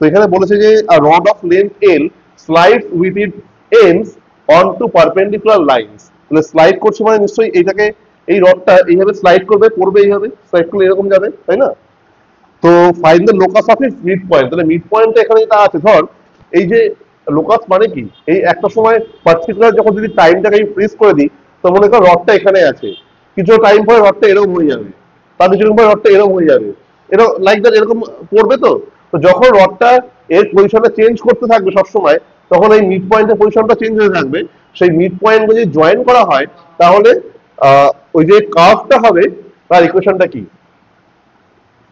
এখানে বলেছে যে a rod of length L slides with its ends onto perpendicular lines। তাহলে স্লাইড করছে মানে নিশ্চয়ই এইটাকে, এই রডটা এইভাবে স্লাইড করবে, পড়বে এইভাবে, স্লাইড করলে এরকম যাবে, তাই না? তো find the locus of its mid point. তাহলে মিড পয়েন্টটা এখানে যেটা আছে, ধর এই যে লোকাস মানে কি, এই একটা সময় পার্টিকুলার যখন যদি টাইমটাকে আমি ফ্রিজ করে দিই, তো মনে কর রডটা এখানে আছে, কিছু টাইম পরে রডটা এরকম হয়ে যাবে, তার কিছুক্ষণ পরে রডটা এরকম হয়ে যাবে, এরকম লাইক দ্যাট এরকম পড়বে। তো তো যখন রডটা এর পজিশনটা চেঞ্জ করতে থাকবে সবসময়, তখন এই মিড পয়েন্টের পজিশনটা চেঞ্জ হয়ে থাকবে। সেই মিড পয়েন্ট যদি জয়েন করা হয়, তাহলে ওই যে কার্ভটা হবে, তার ইকুয়েশনটা কি?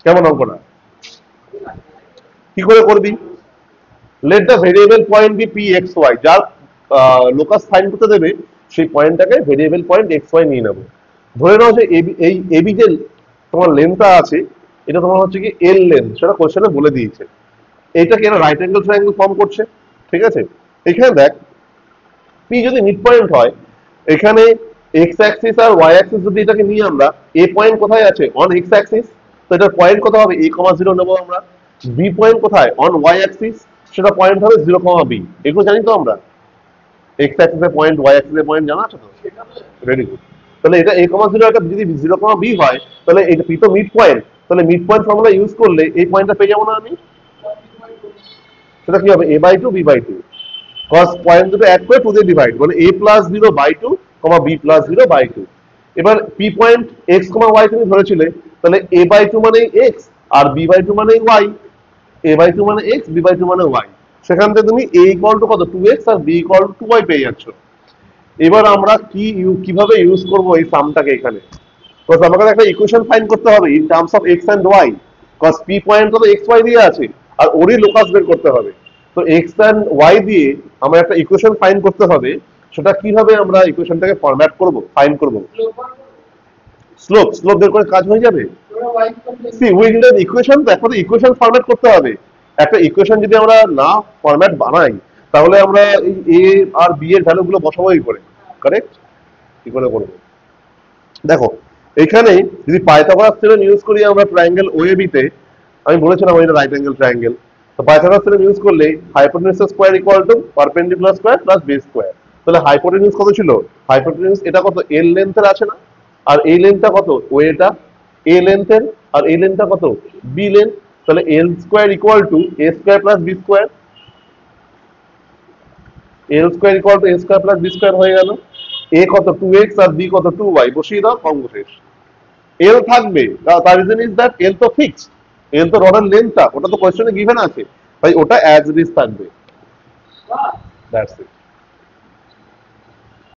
কেমন অঙ্কটা কি করে করবি? Let the variable point be P X Y, যার লোকাস ফাইন্ড করতে দেবে সেই পয়েন্টটাকে ভেরিয়েবল পয়েন্ট এক্স ওয়াই নিয়ে নেবো। ধরে নাও যে এই এবি যে তোমার লেন্থটা আছে, এটা তোমার হচ্ছে কি এল লেন্থ, সেটা কোশ্চেনে বলে দিয়েছে। এইটাকে এরা রাইট অ্যাঙ্গেল ট্রায়াঙ্গেল ফর্ম করছে, ঠিক আছে? এখানে দেখ, পি যদি মিড পয়েন্ট হয়, এখানে এক্স অ্যাক্সিস আর ওয়াই অ্যাক্সিস যদি এটাকে নিয়ে আমরা, এ পয়েন্ট কোথায় আছে? অন এক্স অ্যাক্সিস, তো এটার পয়েন্ট কত হবে? a, 0 নেবো আমরা। বি পয়েন্ট কোথায়? অন ওয়াই অ্যাক্সিস, সেটা পয়েন্ট হবে 0, বি। এগুলো জানি তো আমরা, এক্স অ্যাক্সিসের পয়েন্ট, ওয়াই অ্যাক্সিসের পয়েন্ট জানা আছে তো? Very good. তাহলে এটা a, 0 একটা যদি 0, বি হয়, তাহলে এটা পি তো মিড পয়েন্ট, তাহলে মিড পয়েন্ট ফর্মুলা ইউজ করলে এই পয়েন্টটা পেয়ে যাবো না আমি? সেটা কি হবে? a/2 b/2, cos পয়েন্ট দুটো অ্যাড করে 2 দিয়ে ডিভাইড, মানে a + 0/2, b + 0/2। এবার পি পয়েন্ট x, y তুমি ধরেছিলে, তাহলে a/2 মানে x আর b/2 মানে y, a/2 মানে x, b/2 মানে y। সেখান থেকে তুমি a = কত? 2x আর b = 2y পেয়ে যাচ্ছ। এবার আমরা কিভাবে ইউজ করব এই সামটাকে এখানে? বিকজ আমাকে একটা ইকুয়েশন ফাইন্ড করতে হবে in terms of x and y, because p point তো x y দিয়ে আছে, আর ওরই লোকাস বের করতে হবে। তো x এন্ড y দিয়ে আমরা একটা ইকুয়েশন ফাইন্ড করতে হবে। সেটা কিভাবে আমরা ইকুয়েশনটাকে ফরম্যাট করব, ফাইন্ড করব? স্লোপ বের করে কাজ হয়ে যাবে। See we need an equation, দেখো তো ইকুয়েশন ফরম্যাট করতে হবে। একটা ইকুয়েশন যদি আমরা না ফরম্যাট বানাই, তাহলে আমরা এই a আর b এর ভ্যালু গুলো বসাবো কি করে? কারেক্ট? কি করে করবো? দেখো, এখানে যদি পাইথাগোরাস থিওরেম ইউজ করি আমরা ট্রায়াঙ্গেল ওএবি তে, আমি বলেছিলাম এটা রাইট অ্যাঙ্গেল ট্রায়াঙ্গেল, তো পাইথাগোরাস থিওরেম ইউজ করলে hypotenuse square = perpendicular square plus base square. তাহলে হাইপোটেনিউস কত ছিল? হাইপোটেনিউস এটা কত? এল লেন্থের আছে না? আর এই লেন্থটা কত? ওয়েটা এ লেন্থের, আর এই লেন্থটা কত? B length. তাহলে L square = a square plus B square, L square = a square plus B square হয়ে গেল। এ কত? 2x আর বি কত? 2y, বসিয়ে দাও, অঙ্ক শেষ। এল থাকবে, তার রিজন ইজ দ্যাট এল তো ফিক্সড, এল তো রডের লেন্থটা, ওটা তো কোশ্চেনে গিভেন আছে, তাই ওটা অ্যাজ ইট ইজ থাকবে। That's it.